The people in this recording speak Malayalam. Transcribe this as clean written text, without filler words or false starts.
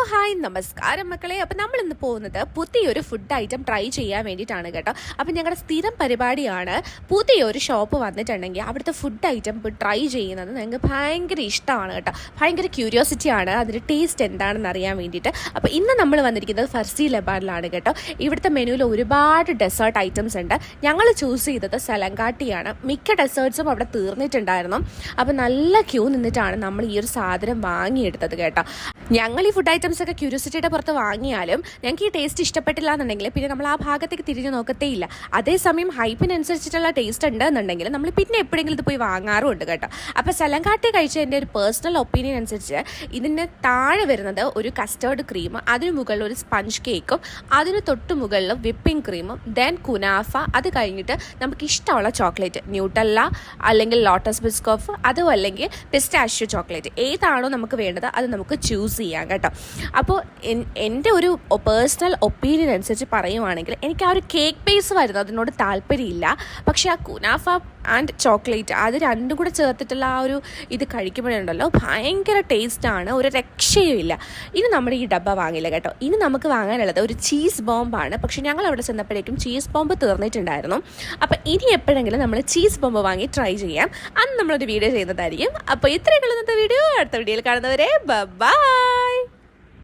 ഹായ് നമസ്കാരം മക്കളെ. അപ്പോൾ നമ്മൾ ഇന്ന് പോകുന്നത് പുതിയൊരു ഫുഡ് ഐറ്റം ട്രൈ ചെയ്യാൻ വേണ്ടിയിട്ടാണ് കേട്ടോ. അപ്പോൾ ഞങ്ങളുടെ സ്ഥിരം പരിപാടിയാണ് പുതിയൊരു ഷോപ്പ് വന്നിട്ടുണ്ടെങ്കിൽ അവിടുത്തെ ഫുഡ് ഐറ്റം ട്രൈ ചെയ്യുന്നത് ഞങ്ങൾക്ക് ഭയങ്കര ഇഷ്ടമാണ് കേട്ടോ. ഭയങ്കര ക്യൂരിയോസിറ്റിയാണ് അതിൻ്റെ ടേസ്റ്റ് എന്താണെന്ന് അറിയാൻ വേണ്ടിയിട്ട്. അപ്പോൾ ഇന്ന് നമ്മൾ വന്നിരിക്കുന്നത് ഫർസി ലബാനിലാണ് കേട്ടോ. ഇവിടുത്തെ മെനുവിൽ ഒരുപാട് ഡെസേർട്ട് ഐറ്റംസ് ഉണ്ട്. ഞങ്ങൾ ചൂസ് ചെയ്തത് സലങ്കാട്ടിയാണ്. മിക്ക ഡെസേർട്ട്സും അവിടെ തീർന്നിട്ടുണ്ടായിരുന്നു. അപ്പോൾ നല്ല ക്യൂ നിന്നിട്ടാണ് നമ്മൾ ഈ ഒരു സാധനം വാങ്ങിയെടുത്തത് കേട്ടോ. ഞങ്ങൾ ഈ ഫുഡ് ഐറ്റംസ് ഒക്കെ ക്യൂരിയോസിറ്റിയുടെ പുറത്ത് വാങ്ങിയാലും ഞങ്ങൾക്ക് ഈ ടേസ്റ്റ് ഇഷ്ടപ്പെട്ടില്ല എന്നുണ്ടെങ്കിൽ പിന്നെ നമ്മൾ ആ ഭാഗത്തേക്ക് തിരിഞ്ഞു നോക്കത്തേ ഇല്ല. അതേസമയം ഹൈപ്പിനനുസരിച്ചിട്ടുള്ള ടേസ്റ്റ് ഉണ്ട് എന്നുണ്ടെങ്കിൽ നമ്മൾ പിന്നെ എപ്പോഴെങ്കിലും ഇത് പോയി വാങ്ങാറുമുണ്ട് കേട്ടോ. അപ്പോൾ സലങ്കാട്ടി കഴിച്ചതിൻ്റെ ഒരു പേഴ്സണൽ ഒപ്പീനിയൻ അനുസരിച്ച് ഇതിന് താഴെ വരുന്നത് ഒരു കസ്റ്റേർഡ് ക്രീം, അതിന് മുകളിൽ ഒരു സ്പഞ്ച് കേക്കും, അതിന് തൊട്ട് മുകളിൽ വിപ്പിംഗ് ക്രീമും, ദെൻ കുനാഫ, അത് കഴിഞ്ഞിട്ട് നമുക്ക് ഇഷ്ടമുള്ള ചോക്ലേറ്റ്, ന്യൂട്ടല്ല അല്ലെങ്കിൽ ലോട്ടസ് ബിസ്കോഫ്, അതും അല്ലെങ്കിൽ പിസ്റ്റാഷ്യോ ചോക്ലേറ്റ്, ഏതാണോ നമുക്ക് വേണ്ടത് അത് നമുക്ക് ചൂസ് ചെയ്യാം കേട്ടോ. അപ്പോൾ എൻ്റെ ഒരു പേഴ്സണൽ ഒപ്പീനിയൻ അനുസരിച്ച് പറയുവാണെങ്കിൽ എനിക്ക് ആ ഒരു കേക്ക് ബേസ് വരുന്നത് അതിനോട് താല്പര്യമില്ല. പക്ഷേ ആ കുനാഫ ആൻഡ് ചോക്ലേറ്റ് അത് രണ്ടും കൂടെ ചേർത്തിട്ടുള്ള ആ ഒരു ഇത് കഴിക്കുമ്പോഴുണ്ടല്ലോ ഭയങ്കര ടേസ്റ്റാണ്, ഒരു രക്ഷയുമില്ല. ഇനി നമ്മുടെ ഈ ഡബ്ബ വാങ്ങില്ല കേട്ടോ. ഇനി നമുക്ക് വാങ്ങാനുള്ളത് ഒരു ചീസ് ബോംബാണ്. പക്ഷെ ഞങ്ങൾ അവിടെ ചെന്നപ്പോഴേക്കും ചീസ് ബോംബ് തീർന്നിട്ടുണ്ടായിരുന്നു. അപ്പോൾ ഇനി എപ്പോഴെങ്കിലും നമ്മൾ ചീസ് ബോംബ് വാങ്ങി ട്രൈ ചെയ്യാം. അന്ന് നമ്മളൊരു വീഡിയോ ചെയ്യുന്നതായിരിക്കും. അപ്പോൾ ഇത്രയൊക്കെ ഇന്നത്തെ വീഡിയോ. അടുത്ത വീഡിയോയിൽ കാണുന്നവരെ ബൈ.